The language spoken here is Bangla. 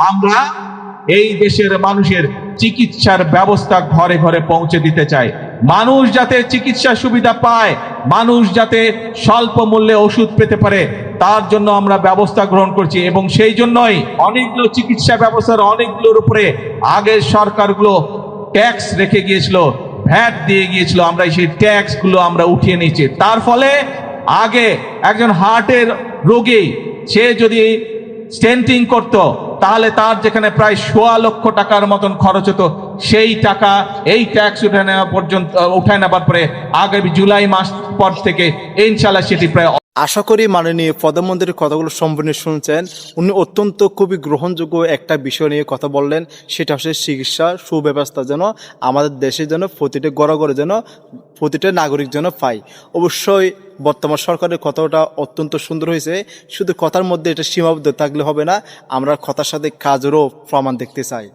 আমরা এই দেশের মানুষের চিকিৎসার ব্যবস্থা ঘরে ঘরে পৌঁছে দিতে চাই। মানুষ যাতে চিকিৎসা সুবিধা পায়, মানুষ যাতে স্বল্প মূল্যে ওষুধ পেতে পারে, তার জন্য আমরা ব্যবস্থা গ্রহণ করছি। এবং সেই জন্যই অনেকগুলো চিকিৎসা ব্যবস্থার অনেকগুলোর উপরে আগের সরকারগুলো ট্যাক্স রেখে গিয়েছিল, ভ্যাট দিয়ে গিয়েছিল, আমরা সেই ট্যাক্স গুলো আমরা উঠিয়ে নিয়েছি। তার ফলে আগে একজন হার্টের রোগী সে যদি স্টেন্টিং করত, তাহলে তার যেখানে প্রায় ১৬ লক্ষ টাকার মতন খরচ হতো, সেই টাকা এই ট্যাক্স উঠায় নেবার পরে আগামী জুলাই মাস পর থেকে ইনশাল্লাহ সেটি প্রায়। আশা করি মাননীয় প্রধানমন্ত্রীর কথাগুলো সম্পূর্ণ শুনছেন। উনি অত্যন্ত খুবই গ্রহণযোগ্য একটা বিষয় নিয়ে কথা বললেন, সেটা হচ্ছে চিকিৎসা সুব্যবস্থা যেন আমাদের দেশে যেন প্রতিটা ঘরে ঘরে যেন প্রতিটা নাগরিক যেন পায়। অবশ্যই বর্তমান সরকারের কথাটা অত্যন্ত সুন্দর হয়েছে, শুধু কথার মধ্যে এটা সীমাবদ্ধ থাকলে হবে না, আমরা কথার সাথে কাজেরও প্রমাণ দেখতে চাই।